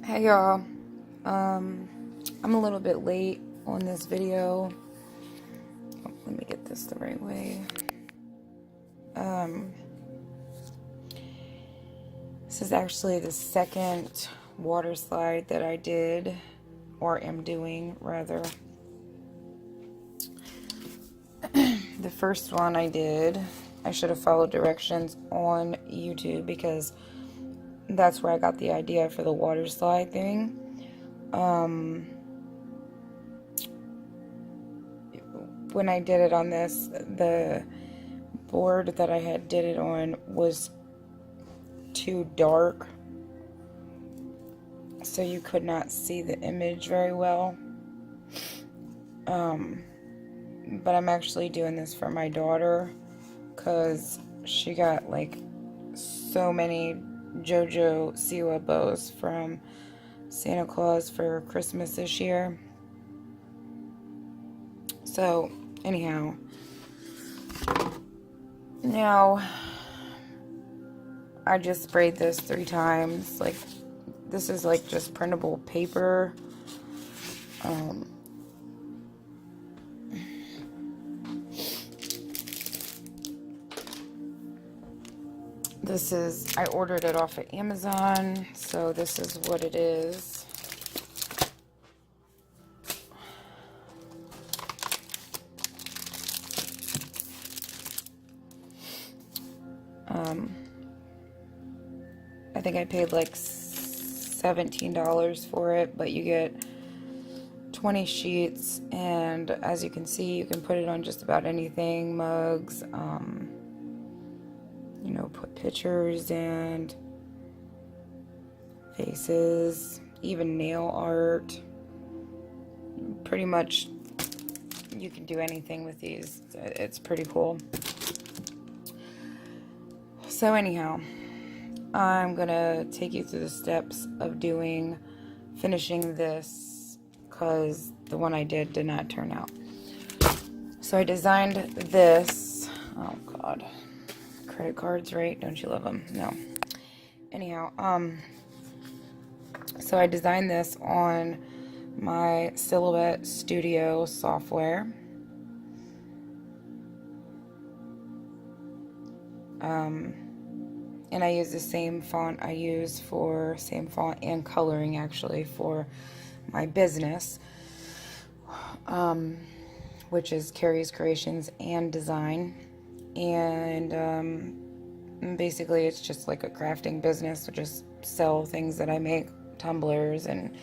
Hey y'all, I'm a little bit late on this video. Oh, let me get this the right way. This is actually the second water slide that I did, or am doing rather. The first one I did, I should have followed directions on YouTube because that's where I got the idea for the water slide thing. When I did it on this, the board that I had did it on was too dark, so you could not see the image very well. But I'm actually doing this for my daughter because she got like so many JoJo Siwa bows from Santa Claus for Christmas this year. So anyhow, now I just sprayed this 3 times. Like, this is like just printable paper. This is, I ordered it off of Amazon, so this is what it is. I think I paid like $17 for it, but you get 20 sheets, and as you can see, you can put it on just about anything, mugs, you know, put pictures and faces, even nail art. Pretty much you can do anything with these. It's pretty cool. So anyhow, I'm gonna take you through the steps of finishing this, because the one I did not turn out. So I designed this. Oh god, credit cards, right? Don't you love them? No. Anyhow, so I designed this on my Silhouette Studio software. And I use the same font I use same font and coloring actually for my business, which is KerisKreations&Design. And basically it's just like a crafting business. So just sell things that I make, tumblers and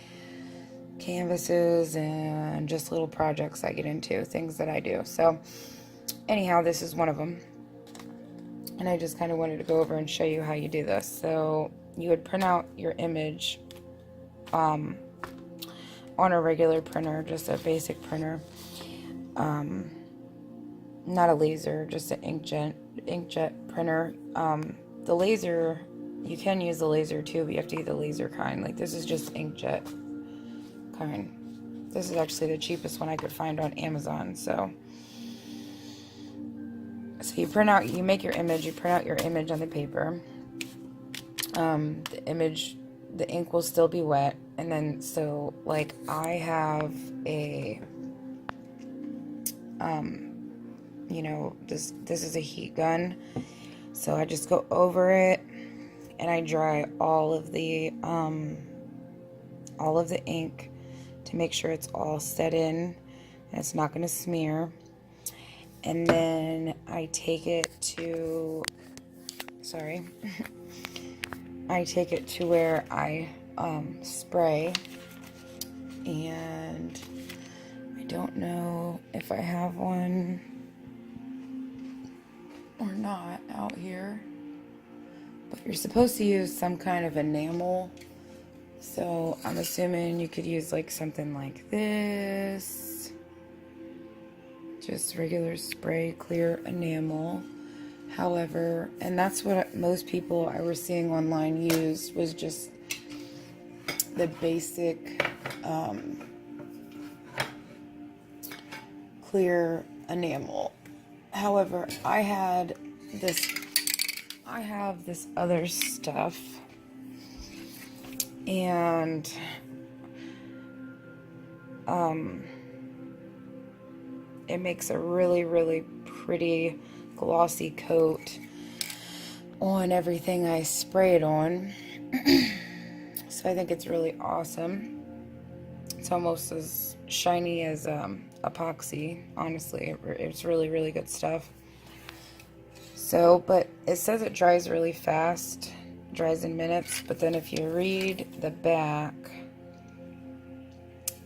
canvases and just little projects I get into, things that I do. So anyhow, this is one of them. And I just kind of wanted to go over and show you how you do this. So you would print out your image on a regular printer, just a basic printer. Not a laser, just an inkjet printer. The laser, you can use the laser too, but you have to get the laser kind. Like, this is just inkjet kind. This is actually the cheapest one I could find on Amazon. So you print out, you make your image, you print out your image on the paper. The ink will still be wet, and then, so like I have a, you know, this is a heat gun, so I just go over it and I dry all of the ink to make sure it's all set in and it's not going to smear. And then I take it to, I take it to where I spray, and I don't know if I have one or not out here, but you're supposed to use some kind of enamel, so I'm assuming you could use like something like this. Just regular spray clear enamel. However, and that's what most people I was seeing online used, was just the basic clear enamel. However, I have this other stuff And it makes a really, really pretty glossy coat on everything I spray it on. So I think it's really awesome. It's almost as shiny as epoxy, honestly. It's really, really good stuff. So, but it says it dries really fast, dries in minutes, but then if you read the back,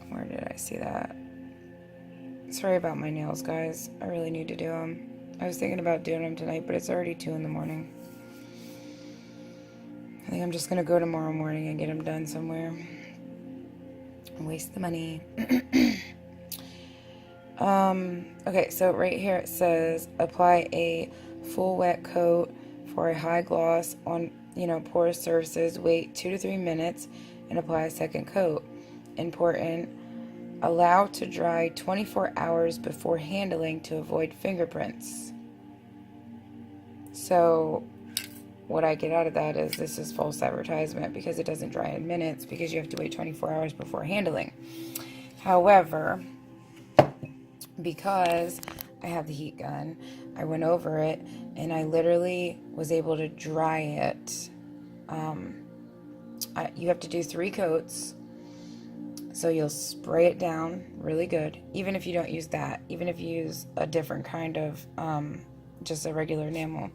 where did I see that? Sorry about my nails, guys. I really need to do them. I was thinking about doing them tonight, but it's already 2 in the morning. I think I'm just going to go tomorrow morning and get them done somewhere. And waste the money. Okay, so right here it says, apply a full wet coat for a high gloss on, porous surfaces. Wait 2 to 3 minutes and apply a second coat. Important. Allow to dry 24 hours before handling to avoid fingerprints. So what I get out of that is this is false advertisement because it doesn't dry in minutes because you have to wait 24 hours before handling. However, because I have the heat gun, I went over it and I literally was able to dry it. You have to do 3 coats. So you'll spray it down really good, even if you don't use that, even if you use a different kind of, just a regular enamel,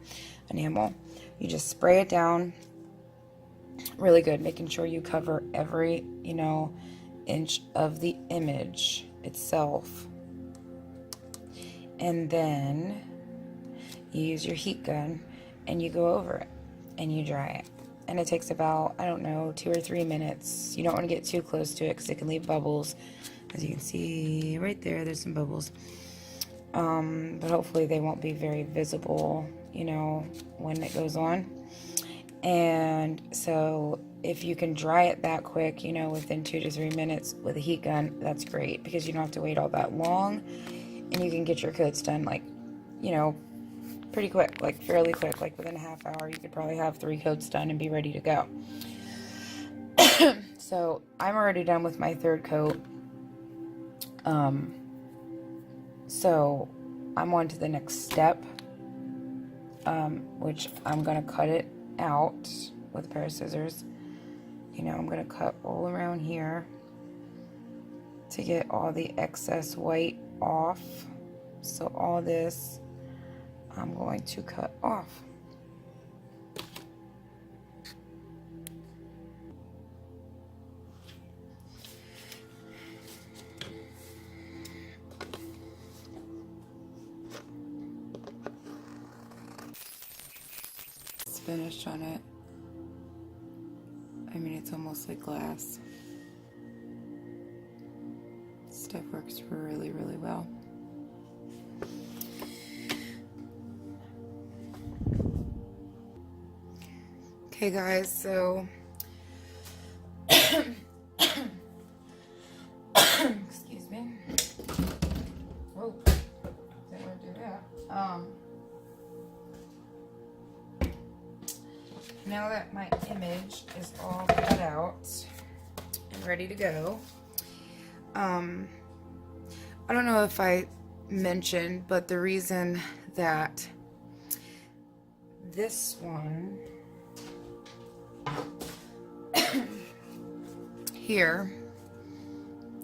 you just spray it down really good, making sure you cover every, inch of the image itself. And then you use your heat gun and you go over it and you dry it. And it takes about, 2 or 3 minutes. You don't want to get too close to it because it can leave bubbles. As you can see right there, there's some bubbles. But hopefully they won't be very visible, when it goes on. And so if you can dry it that quick, within 2 to 3 minutes with a heat gun, that's great because you don't have to wait all that long. And you can get your coats done pretty quick, fairly quick, within a half hour. You could probably have 3 coats done and be ready to go. So I'm already done with my 3rd coat. So I'm on to the next step, which I'm going to cut it out with a pair of scissors. I'm going to cut all around here to get all the excess white off. So all this I'm going to cut off. It's finished on it. It's almost like glass. Stuff works really, really well. Okay guys, so excuse me. Whoa, didn't want to do that. Now that my image is all cut out and ready to go, I don't know if I mentioned, but the reason that this one here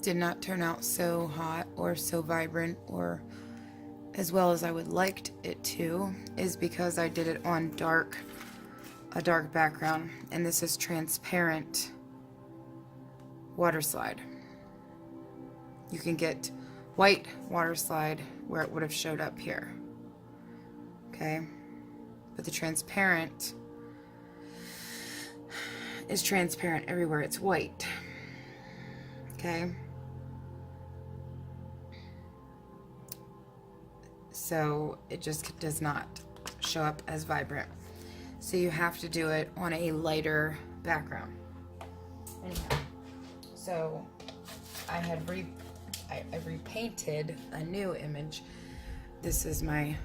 did not turn out so hot or so vibrant or as well as I would liked it to is because I did it on a dark background, and this is transparent water slide. You can get white water slide where it would have showed up here, okay, but the transparent is transparent everywhere. It's white, okay? So it just does not show up as vibrant. So you have to do it on a lighter background. Anyhow, so I repainted a new image. This is my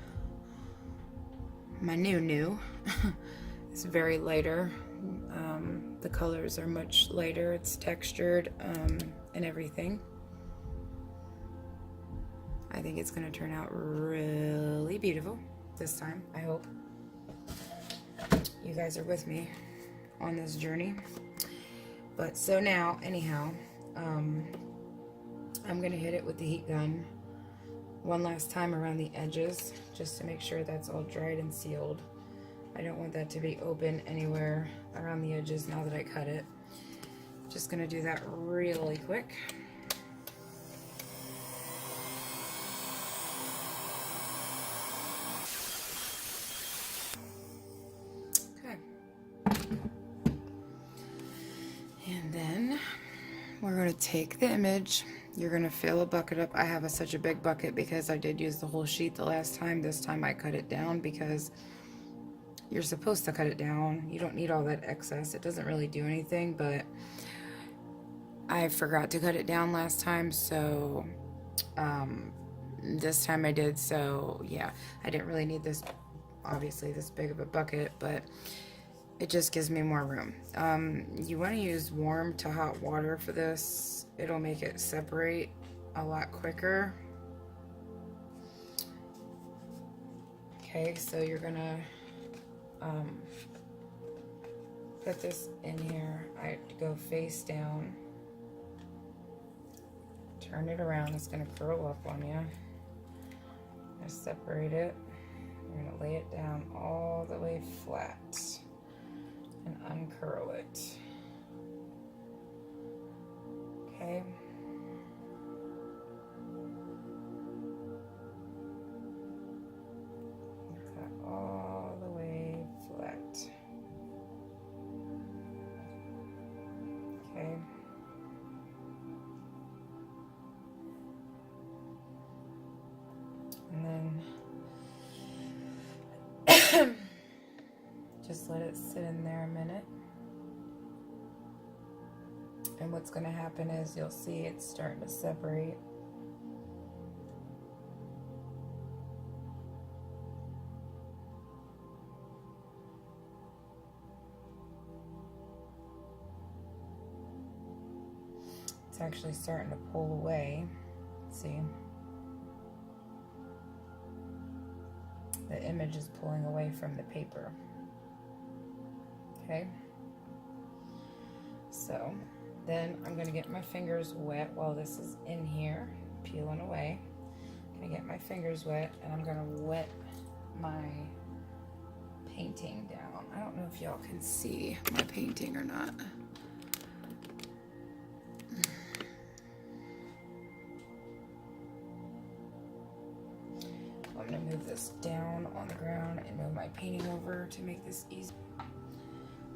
new. It's very lighter. the colors are much lighter. It's textured and everything. I think it's going to turn out really beautiful this time, I hope. You guys are with me on this journey. But so now, anyhow, I'm going to hit it with the heat gun one last time around the edges, just to make sure that's all dried and sealed. I don't want that to be open anywhere around the edges now that I cut it. Just going to do that really quick. And then we're going to take the image. You're going to fill a bucket up. I have such a big bucket because I did use the whole sheet the last time. This time I cut it down because you're supposed to cut it down. You don't need all that excess. It doesn't really do anything, but I forgot to cut it down last time, so this time I did. So yeah, I didn't really need this, obviously, this big of a bucket, but it just gives me more room. You want to use warm to hot water for this. It'll make it separate a lot quicker. Okay, so you're gonna put this in here. I have to go face down. Turn it around. It's gonna curl up on you. I separate it. You're gonna lay it down all the way flat and uncurl it. Okay. That all the way flat. Okay. And then just let it sit in there a minute. And what's going to happen is you'll see it's starting to separate. It's actually starting to pull away. See? The image is pulling away from the paper. Okay? So then I'm going to get my fingers wet while this is in here, peeling away. I'm going to get my fingers wet, and I'm going to wet my painting down. I don't know if y'all can see my painting or not. I'm going to move this down on the ground and move my painting over to make this easy.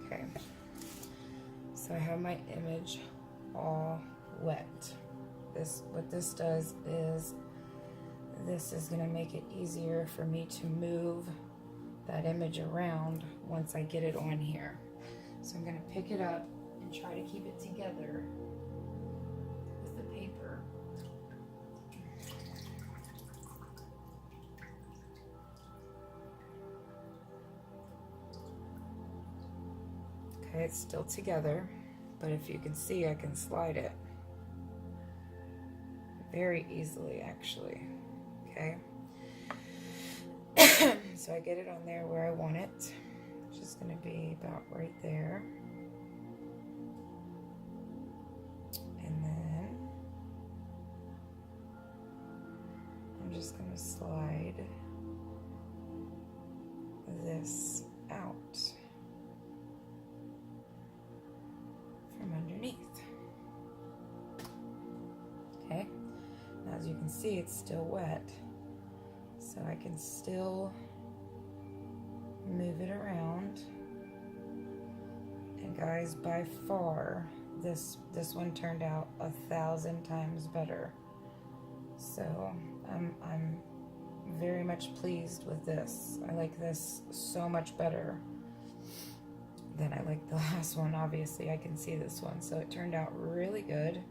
Okay. So I have my image all wet. What this does is this is going to make it easier for me to move that image around once I get it on here. So I'm going to pick it up and try to keep it together with the paper. Okay, it's still together, but if you can see, I can slide it very easily, actually. Okay. So I get it on there where I want it, which is going to be about right there. And then I'm just going to slide this out from underneath. Okay, now as you can see, it's still wet, so I can still move it around. And guys, by far this one turned out 1,000 times better, so I'm very much pleased with this. I like this so much better than I like the last one. Obviously I can see this one, so it turned out really good.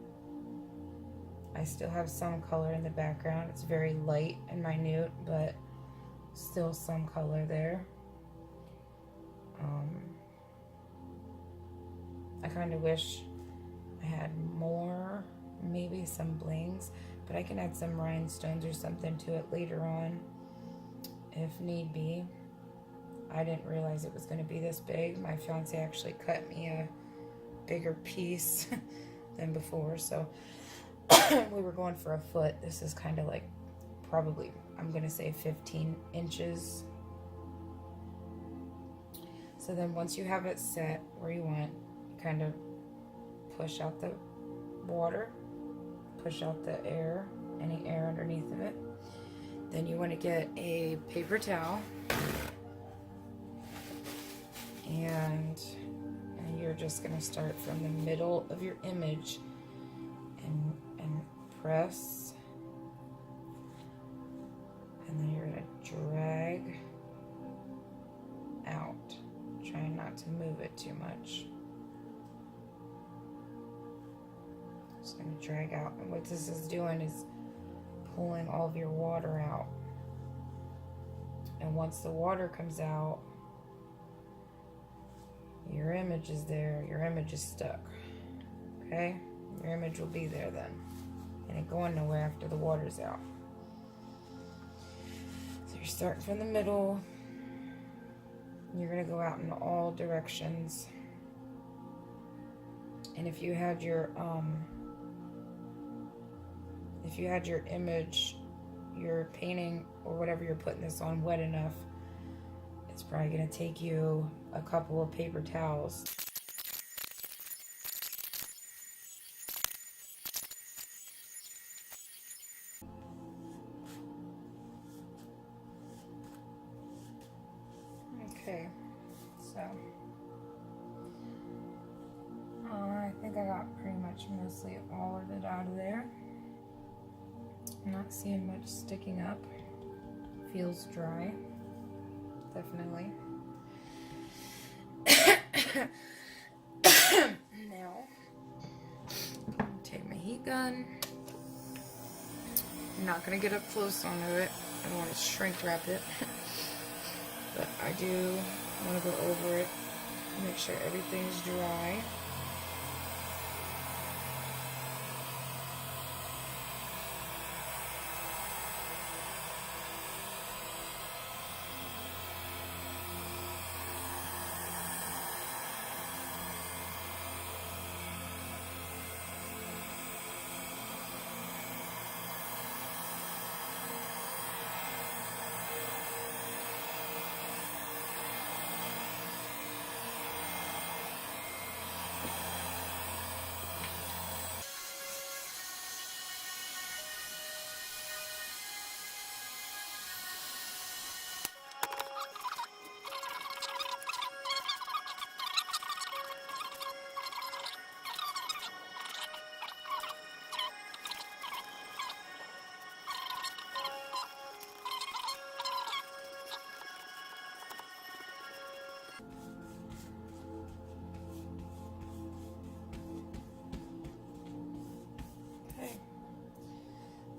I still have some color in the background. It's very light and minute, but still some color there. kind of wish I had more, maybe some blings, but I can add some rhinestones or something to it later on if need be. I didn't realize it was going to be this big. My fiance actually cut me a bigger piece than before, so we were going for a foot. This is kind of like probably, I'm going to say 15 inches. So then once you have it set where you want, kind of push out the water, push out the air, any air underneath of it. Then you want to get a paper towel, and you're just going to start from the middle of your image and press, and then you're going to drag out. Try not to move it too much. Just going to drag out, and what this is doing is pulling all of your water out. And once the water comes out, your image is there, your image is stuck. Okay? Your image will be there then. And it going nowhere after the water's out. So you're starting from the middle. You're going to go out in all directions. And if you had your image, your painting or whatever you're putting this on wet enough, it's probably going to take you a couple of paper towels. Okay, so I think I got pretty much mostly all of it out of there. I'm not seeing much sticking up. Feels dry, definitely. Now, take my heat gun. I'm not going to get up close onto it. I don't want to shrink wrap it. But I do want to go over it, make sure everything's dry.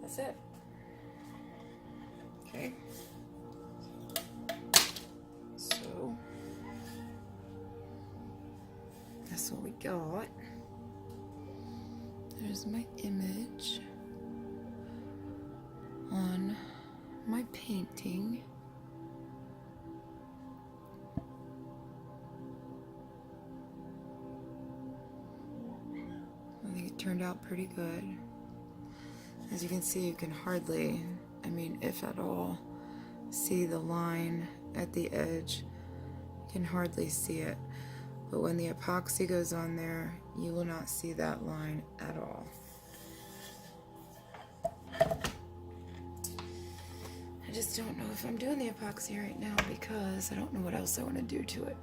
That's it. Okay. So that's what we got. There's my image on my painting. I think it turned out pretty good. As you can see, you can hardly, I mean, if at all, see the line at the edge. You can hardly see it. But when the epoxy goes on there, you will not see that line at all. I just don't know if I'm doing the epoxy right now because I don't know what else I want to do to it.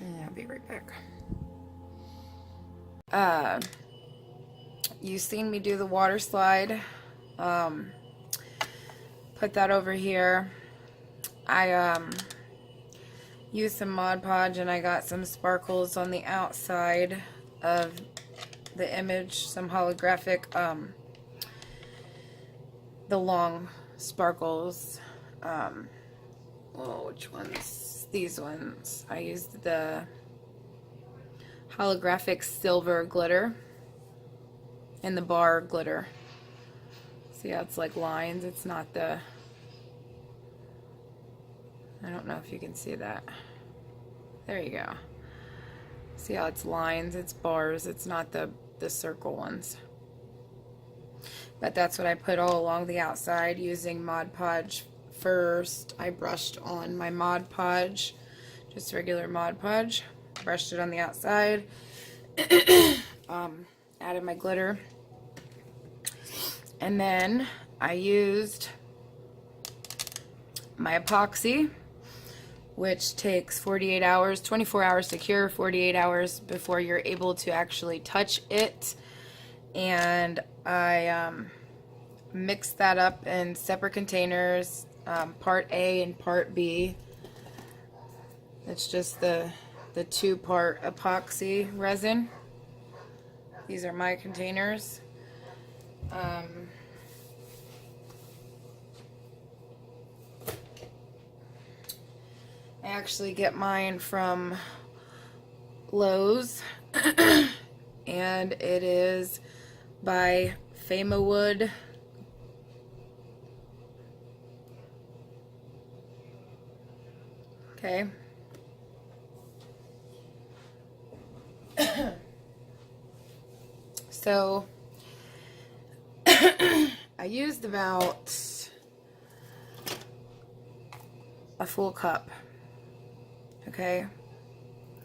And I'll be right back. You've seen me do the water slide. Put that over here. I used some Mod Podge and I got some sparkles on the outside of the image, some holographic, the long sparkles. Oh, which ones? These ones. I used the holographic silver glitter and the bar glitter. See how it's like lines? It's not the... I don't know if you can see that. There you go. See how it's lines? It's bars. It's not the circle ones. But that's what I put all along the outside using Mod Podge first. I brushed on my Mod Podge, just regular Mod Podge. Brushed it on the outside. Added my glitter. And then I used my epoxy, which takes 48 hours, 24 hours to cure, 48 hours before you're able to actually touch it. And I mixed that up in separate containers, part A and part B. It's just the 2-part epoxy resin. These are my containers. I actually get mine from Lowe's, and it is by Famawood. Okay. So I used about a full cup, okay,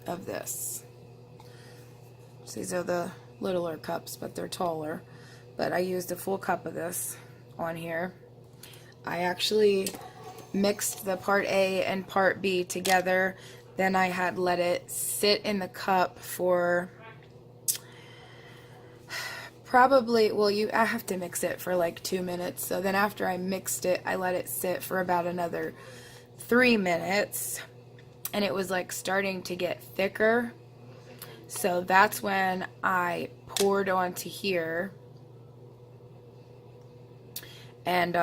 of this. So these are the littler cups, but they're taller. But I used a full cup of this on here. I actually mixed the part A and part B together. Then I had let it sit in the cup for probably, well, I have to mix it for like 2 minutes. So then after I mixed it, I let it sit for about another 3 minutes. And it was like starting to get thicker. So that's when I poured onto here. And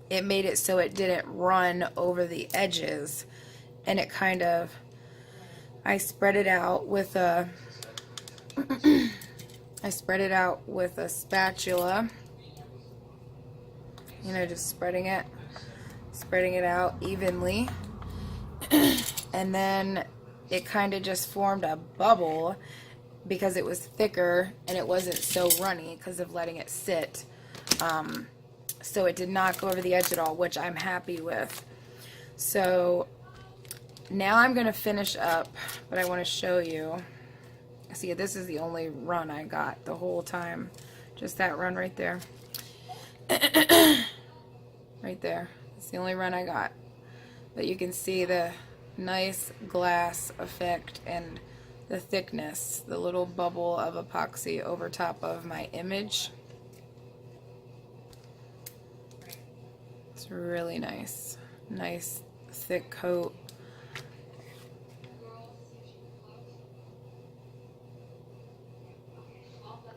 it made it so it didn't run over the edges. And it kind of, I spread it out with a spatula, you know, just spreading it out evenly. And then it kind of just formed a bubble because it was thicker and it wasn't so runny because of letting it sit. So it did not go over the edge at all, which I'm happy with. So now I'm going to finish up, but I want to show you. See, this is the only run I got the whole time. Just that run right there. Right there. It's the only run I got. But you can see the nice glass effect and the thickness, the little bubble of epoxy over top of my image. It's really nice. Nice thick coat.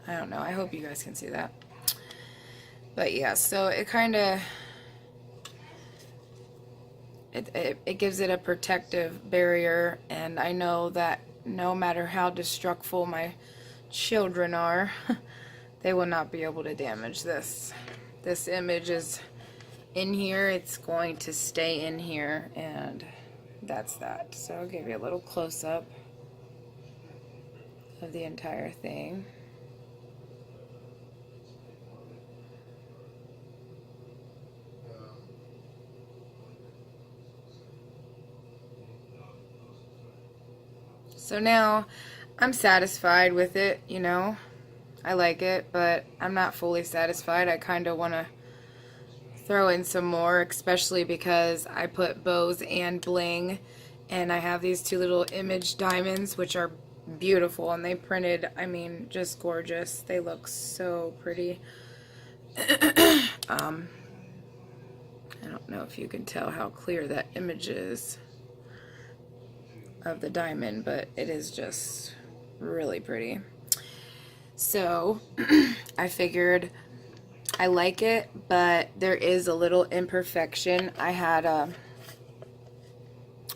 I don't know. I hope you guys can see that. But yeah, so it kind of, it gives it a protective barrier, and I know that no matter how destructive my children are, they will not be able to damage this. This image is in here. It's going to stay in here, and that's that. So I'll give you a little close-up of the entire thing. So now I'm satisfied with it, you know. I like it, but I'm not fully satisfied. I kind of want to throw in some more, especially because I put bows and bling, and I have these 2 little image diamonds, which are beautiful, and they printed, I mean, just gorgeous. They look so pretty. I don't know if you can tell how clear that image is of the diamond, but it is just really pretty. So I figured I like it, but there is a little imperfection. I had a,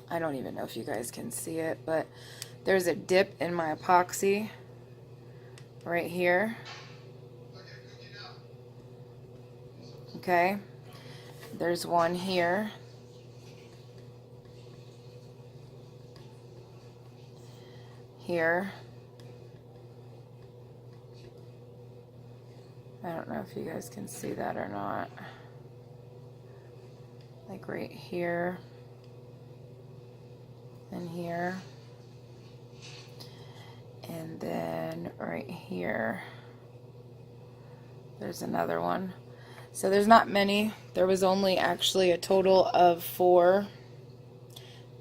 I don't even know if you guys can see it, but there's a dip in my epoxy right here. Okay, there's one here. Here. I don't know if you guys can see that or not. Like right here and here. And then right here, there's another one. So there's not many. There was only actually a total of 4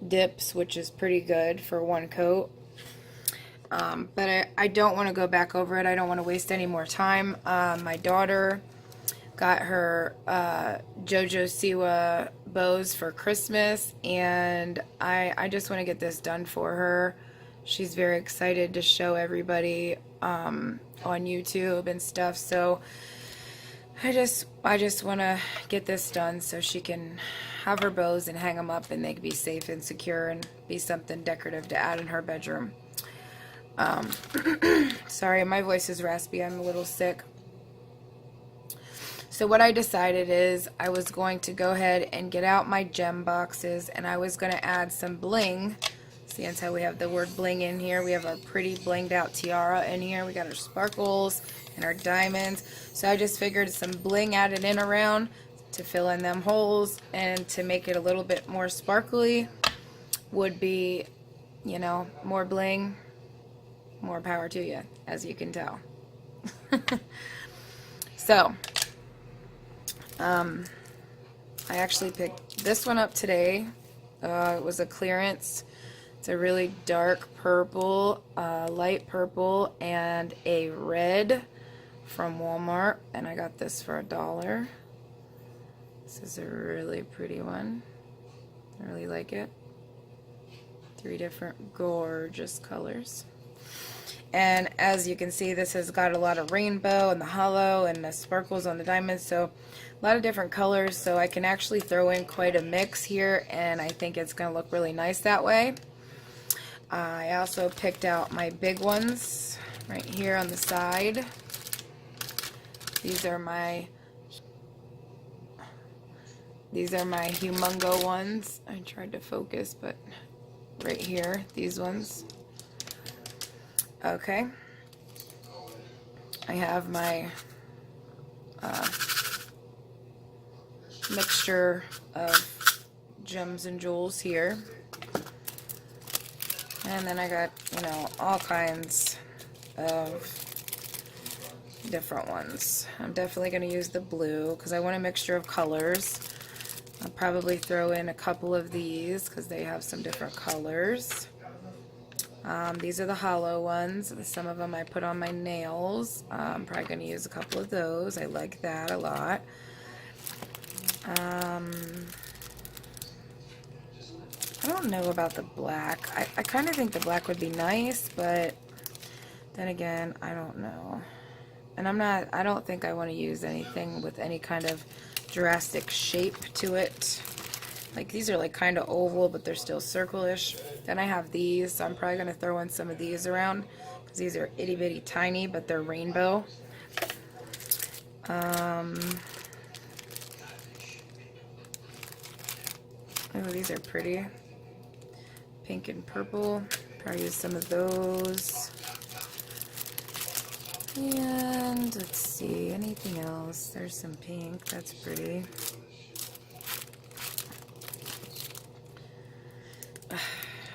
dips, which is pretty good for one coat. But I don't want to go back over it. I don't want to waste any more time. My daughter got her JoJo Siwa bows for Christmas, and I just want to get this done for her. She's very excited to show everybody on YouTube and stuff. So I just want to get this done so she can have her bows and hang them up, and they can be safe and secure and be something decorative to add in her bedroom. Sorry, my voice is raspy. I'm a little sick. So what I decided is I was going to go ahead and get out my gem boxes, and I was going to add some bling. See, that's how we have the word bling in here. We have our pretty blinged out tiara in here. We got our sparkles and our diamonds. So I just figured some bling added in around to fill in them holes and to make it a little bit more sparkly would be, you know, more bling. More power to you, as you can tell. So, I actually picked this one up today. It was a clearance. It's a really dark purple, light purple, and a red from Walmart. And I got this for $1. This is a really pretty one. I really like it. 3 different gorgeous colors. And as you can see, this has got a lot of rainbow and the hollow and the sparkles on the diamonds, so a lot of different colors, so I can actually throw in quite a mix here, and I think it's going to look really nice that way. I also picked out my big ones right here on the side. These are my humongo ones. I tried to focus, but right here, these ones. Okay, I have my mixture of gems and jewels here, and then I got, you know, all kinds of different ones. I'm definitely going to use the blue because I want a mixture of colors. I'll probably throw in a couple of these because they have some different colors. These are the hollow ones. Some of them I put on my nails. I'm probably going to use a couple of those. I like that a lot. I don't know about the black. I kind of think the black would be nice, but then again, I don't know. And I don't think I want to use anything with any kind of drastic shape to it. Like, these are like kind of oval, but they're still circle-ish. Then I have these, so I'm probably going to throw in some of these around, because these are itty-bitty tiny, but they're rainbow. Oh, these are pretty. Pink and purple. Probably use some of those. And let's see, anything else? There's some pink. That's pretty.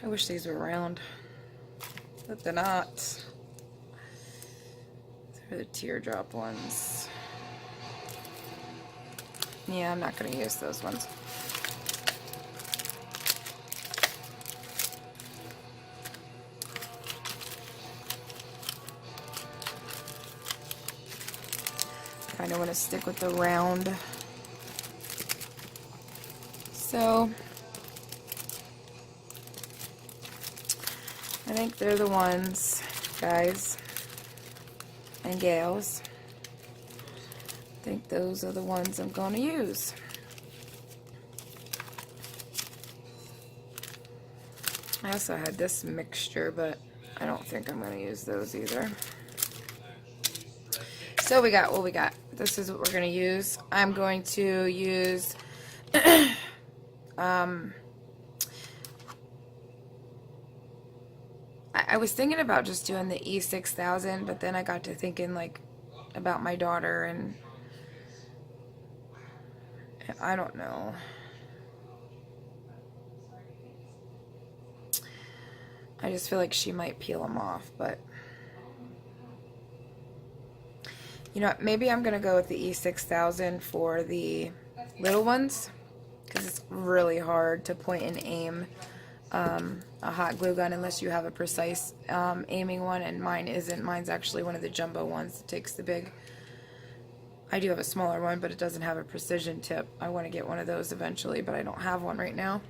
I wish these were round, but they're not. These are the teardrop ones. Yeah, I'm not going to use those ones. I kind of want to stick with the round. So I think they're the ones. guys and gals. I think those are the ones I'm going to use. I also had this mixture, but I don't think I'm going to use those either. So we got what we got. This is what we're going to use. I'm going to use I was thinking about just doing the E6000, but then I got to thinking like about my daughter, and I don't know. I just feel like she might peel them off, but you know, maybe I'm gonna go with the E6000 for the little ones, because it's really hard to point and aim a hot glue gun unless you have a precise aiming one, and mine isn't. Mine's actually one of the jumbo ones that takes the big. I do have a smaller one, but it doesn't have a precision tip. I want to get one of those eventually, but I don't have one right now.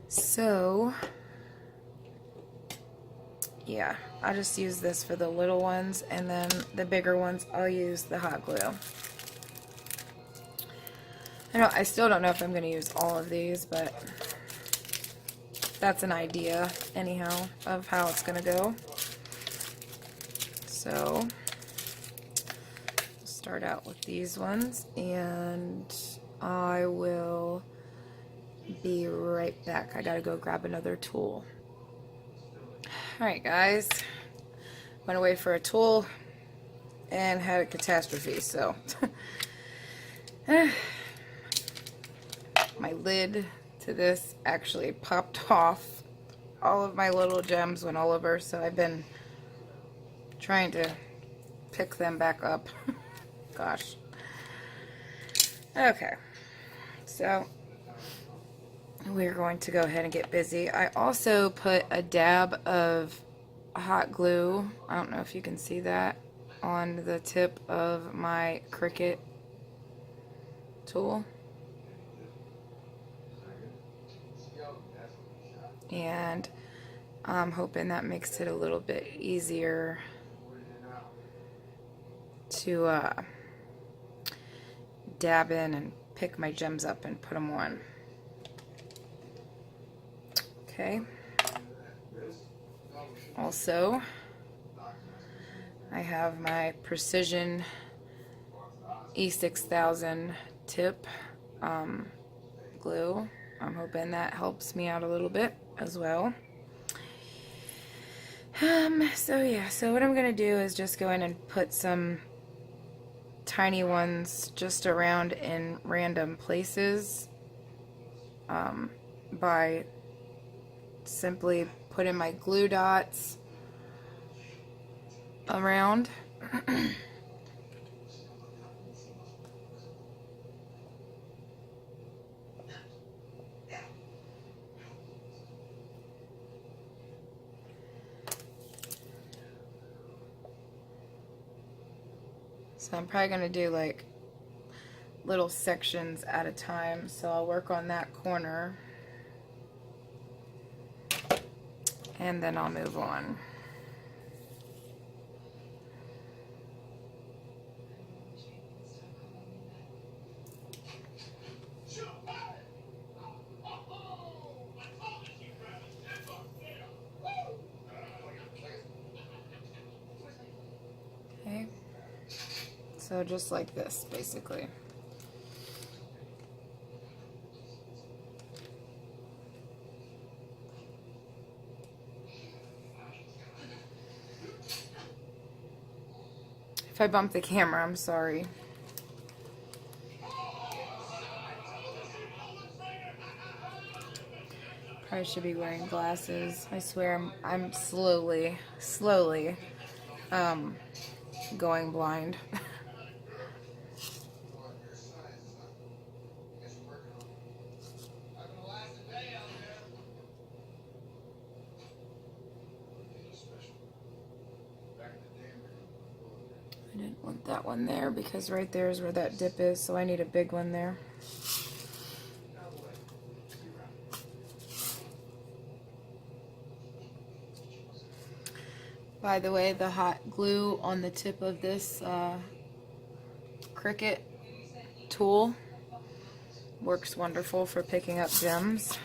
So yeah, I just use this for the little ones, and then the bigger ones I'll use the hot glue. I still don't know if I'm going to use all of these, but that's an idea anyhow of how it's going to go. So start out with these ones, and I will be right back. I gotta go grab another tool. Alright guys, went away for a tool and had a catastrophe, so my lid to this actually popped off. All of my little gems went all over, so I've been trying to pick them back up. Gosh. Okay, so we're going to go ahead and get busy. I also put a dab of hot glue, I don't know if you can see that, on the tip of my Cricut tool. And I'm hoping that makes it a little bit easier to dab in and pick my gems up and put them on. Okay. Also, I have my Precision E6000 tip glue. I'm hoping that helps me out a little bit as well. So yeah, so what I'm gonna do is just go in and put some tiny ones just around in random places by simply putting my glue dots around. So I'm probably going to do like little sections at a time. So I'll work on that corner and then I'll move on. Okay. So just like this, basically. If I bump the camera, I'm sorry. Probably should be wearing glasses. I swear I'm slowly going blind. I didn't want that one there because right there is where that dip is, so I need a big one there. By the way, the hot glue on the tip of this Cricut tool works wonderful for picking up gems.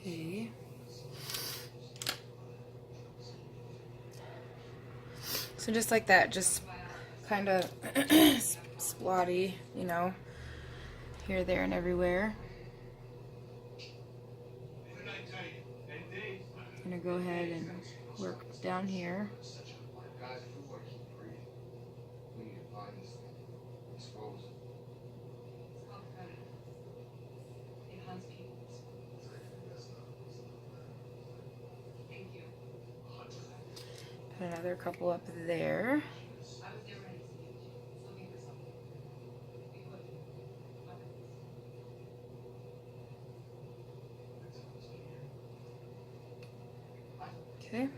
Okay. So just like that, just kind of splotty, you know, here, there, and everywhere. I'm gonna go ahead and work down here. Put another couple up there. Okay.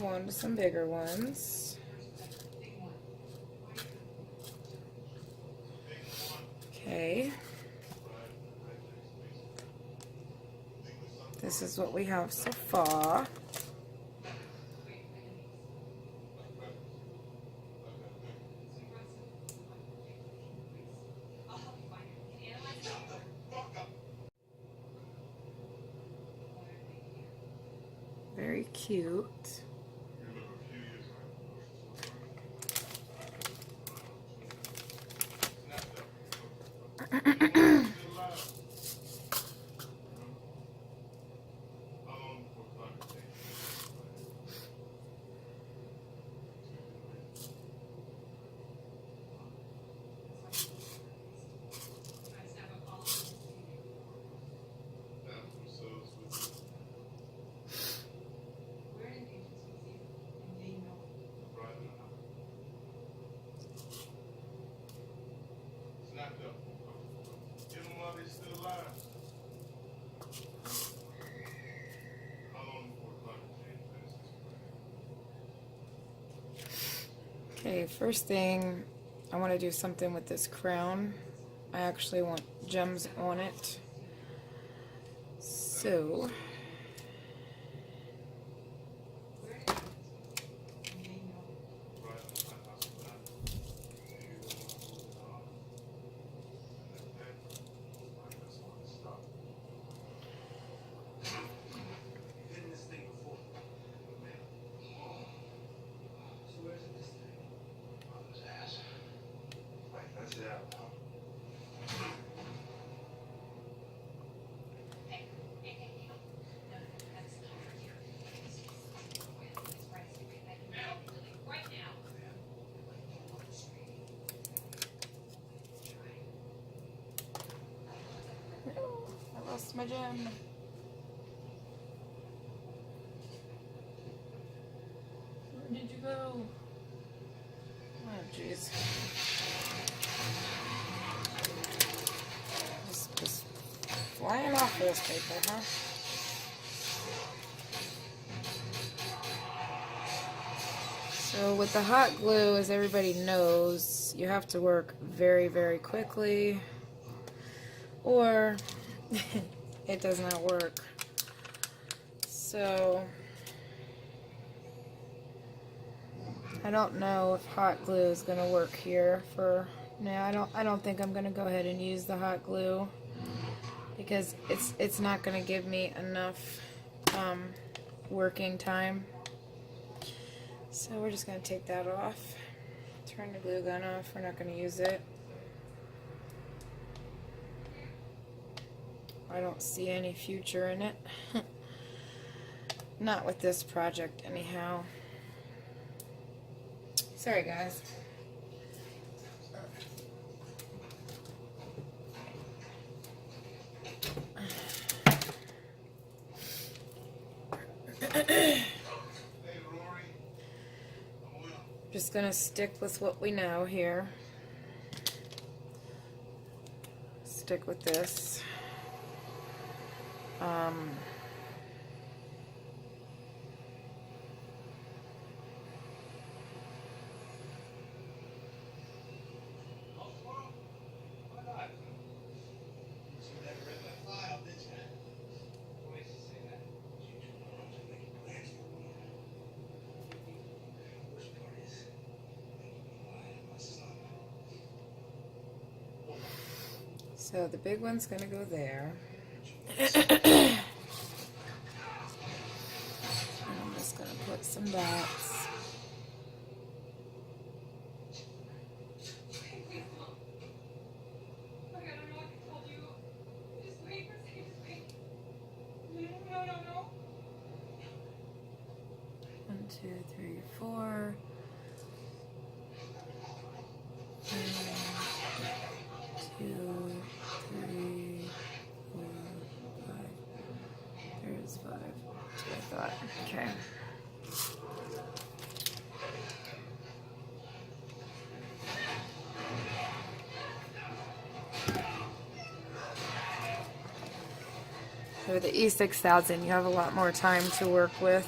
On to some bigger ones. Okay. This is what we have so far. cute. Okay, first thing, I want to do something with this crown. I actually want gems on it. So, I lost my gem. Where did you go? Oh, jeez. Just flying off this paper, huh? So with the hot glue, as everybody knows, you have to work very, very quickly, or it does not work. So I don't know if hot glue is going to work here for now. I don't think I'm going to go ahead and use the hot glue because it's not going to give me enough working time. So we're just going to take that off. Turn the glue gun off. We're not going to use it. I don't see any future in it. Not with this project anyhow. Sorry guys. Just gonna stick with what we know here. Stick with this. So the big one's gonna go there. I'm just gonna put some dots. One, two, three, four. Two, three, four, five. There's five. That's what I thought. Okay. So with the E6000, you have a lot more time to work with.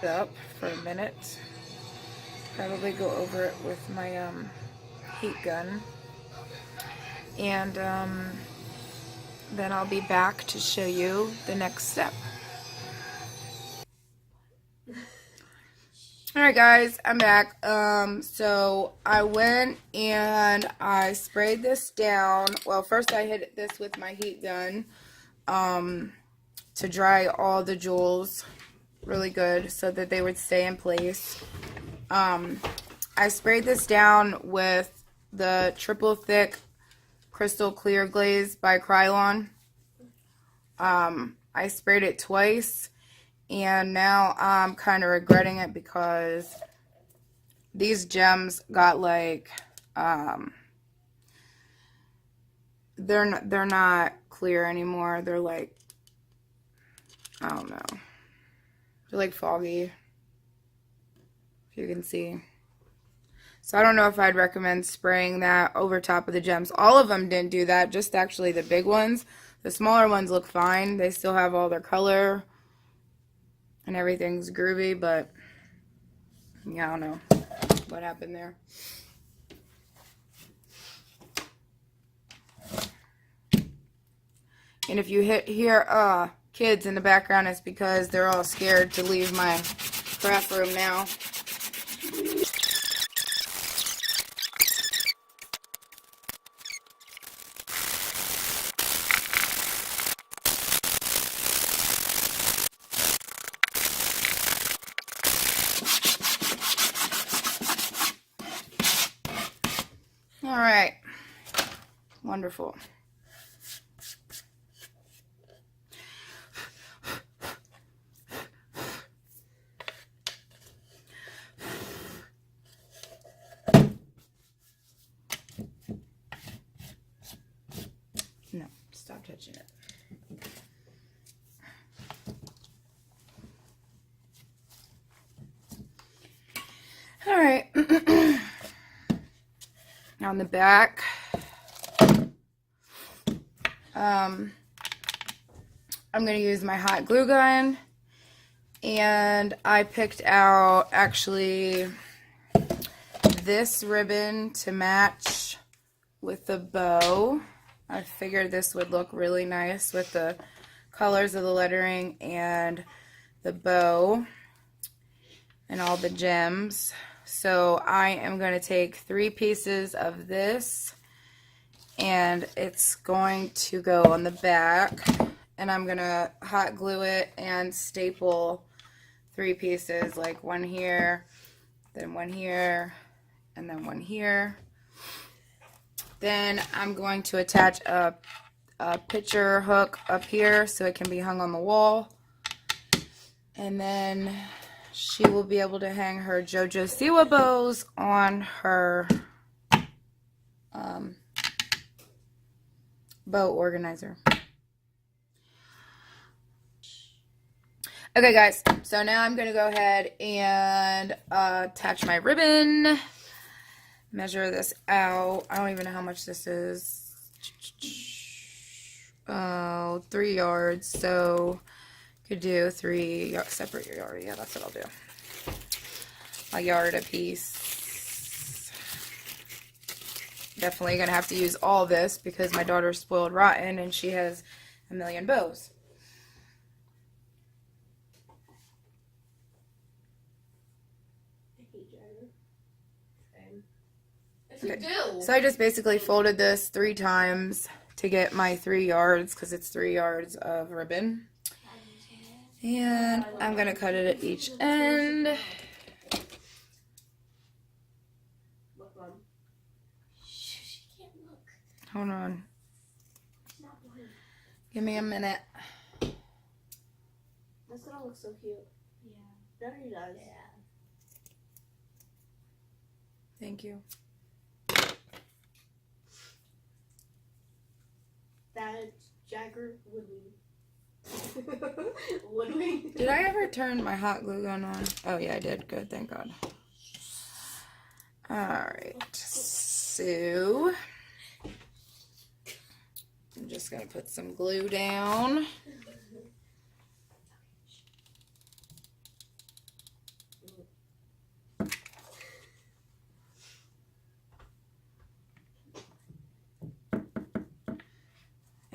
it up for a minute. Probably go over it with my heat gun. And then I'll be back to show you the next step. Alright guys, I'm back. So I went and I sprayed this down. Well, first I hit this with my heat gun to dry all the jewels really good so that they would stay in place. I sprayed this down with the triple thick crystal clear glaze by Krylon. I sprayed it twice. And now I'm kind of regretting it because these gems got like, they're not clear anymore. They're like, I don't know. They're like foggy, if you can see. So I don't know if I'd recommend spraying that over top of the gems. All of them didn't do that, just actually the big ones. The smaller ones look fine. They still have all their color. And everything's groovy, but yeah, I don't know what happened there. And if you hear kids in the background, it's because they're all scared to leave my craft room now. All right, wonderful. No, stop touching it. All right. On the back, I'm going to use my hot glue gun, and I picked out actually this ribbon to match with the bow. I figured this would look really nice with the colors of the lettering and the bow and all the gems. So I am going to take 3 pieces of this, and it's going to go on the back, and I'm going to hot glue it and staple 3 pieces, like one here, then one here, and then one here. Then I'm going to attach a picture hook up here so it can be hung on the wall, and then she will be able to hang her JoJo Siwa bows on her bow organizer. Okay guys, so now I'm going to go ahead and attach my ribbon, measure this out. I don't even know how much this is. Oh, 3 yards, so could do 3 separate yard. Yeah, that's what I'll do. A yard a piece. Definitely gonna have to use all this because my daughter's spoiled rotten and she has a million bows. Okay. So I just basically folded this 3 times to get my 3 yards because it's 3 yards of ribbon. And I'm going to cut it at each end. Hold on. Give me a minute. That's going to look so cute. Yeah. That really does. Yeah. Thank you. That Jagger Woodwing. Woodwing. Did I ever turn my hot glue gun on? Oh yeah, I did. Good, thank God. Alright, so I'm just going to put some glue down.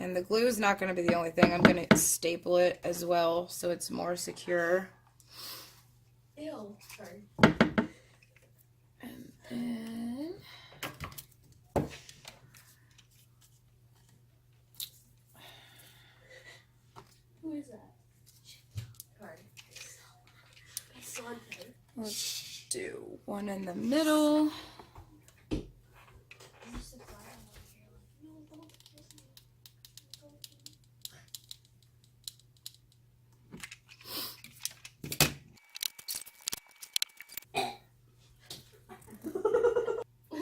And the glue is not going to be the only thing. I'm going to staple it as well so it's more secure. Ew. Sorry. And then Who is that? Sorry. I saw it. let's do one in the middle.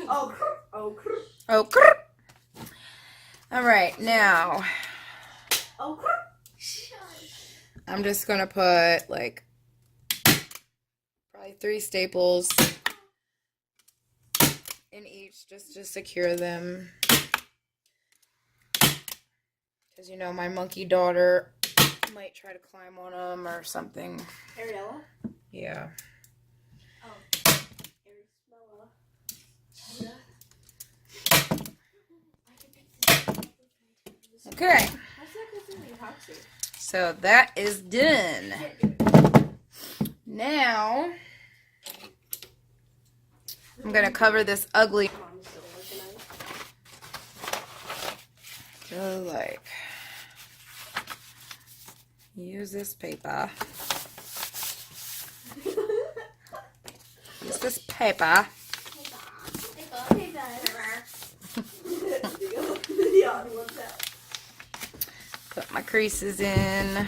Oh, all right, now I'm just gonna put like probably 3 staples in each just to secure them, because you know my monkey daughter might try to climb on them or something. Ariella? Yeah. Oh. Okay. So that is done. Now I'm gonna cover this ugly. So like use this paper. Use this paper. Put my creases in.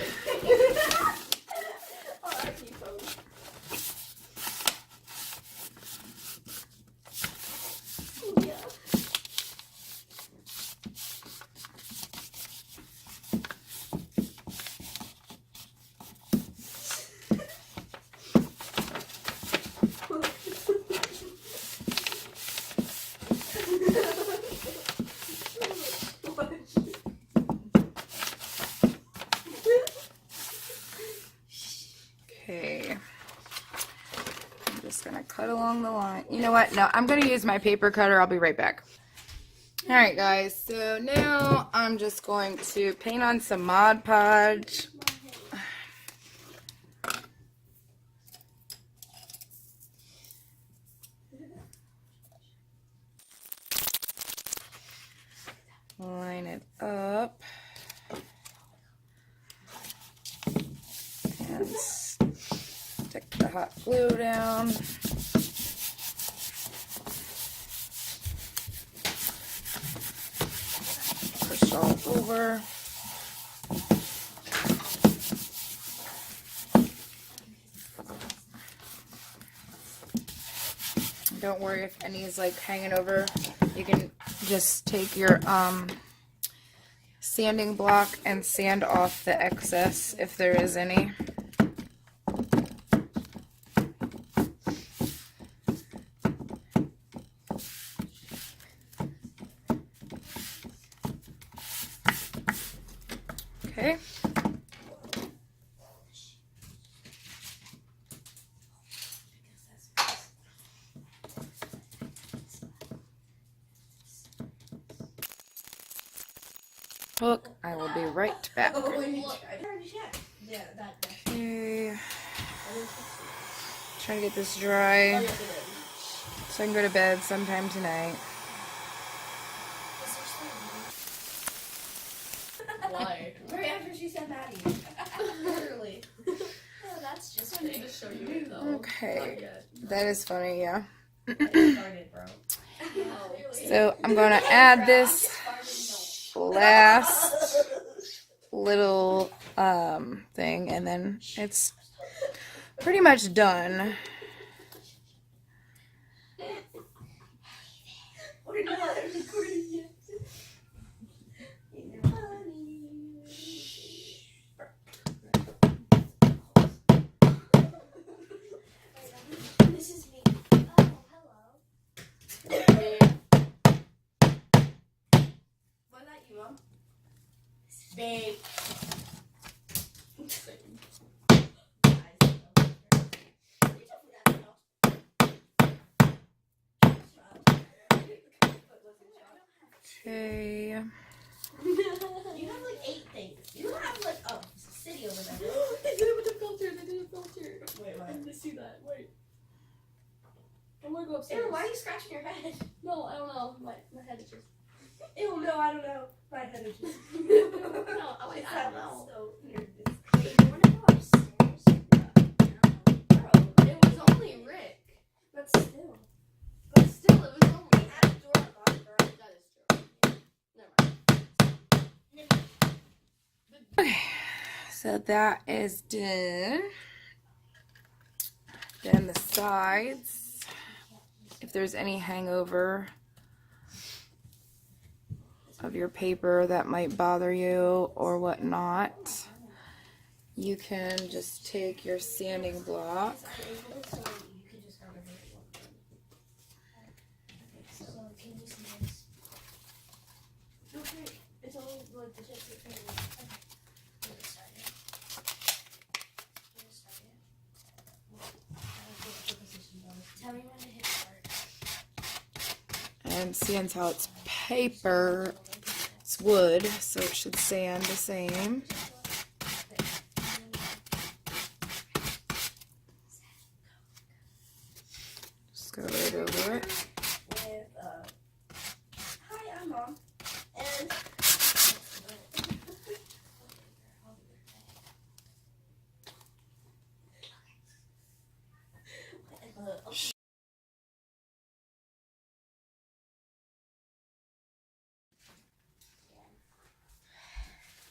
Okay. I'm just gonna cut along the line. You know what? No, I'm gonna use my paper cutter. I'll be right back. Alright guys, so now I'm just going to paint on some Mod Podge. Line it up. And stick the hot glue down. Push all over. Don't worry if any is like hanging over. You can just take your sanding block and sand off the excess if there is any. Okay. Look, I will be right back. Okay. Trying to get this dry so I can go to bed sometime tonight. Why? Right after she said Maddie. Literally. Oh, that's just funny to show you though. Okay. That is funny, yeah. Started, bro. So I'm going to add this last little thing, and then it's pretty much done. This is me. Oh, hello. Was that you, Mom? Babe. Okay. You have like 8 things. You don't have like a city over there. They did it with the filter. They did a filter. Wait, what? I didn't see that. Wait. I'm gonna go upstairs. Ew, why are you scratching your head? No, I don't know. My head is just. Ew, no, I don't know. My head is just. No, wait, I don't know. So weird. Wait, you want to go upstairs? Bro, it was only Rick. But still. But still, it was only. We had a door locked, bro. That is true. Never mind. Okay, so that is done. Then the sides, if there's any hangover of your paper that might bother you or whatnot, you can just take your sanding block. It's all like the shit. Tell me when to hit start. And seeing how it's paper, it's wood, so it should sand the same. Just go right over it. With, hi, I'm Mom. And...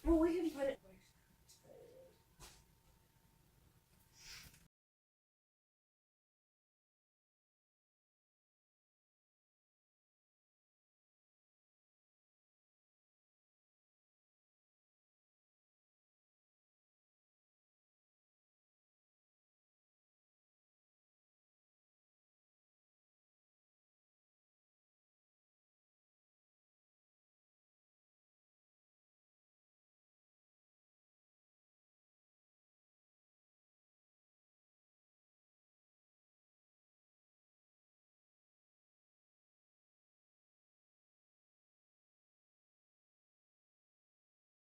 Well, we can put it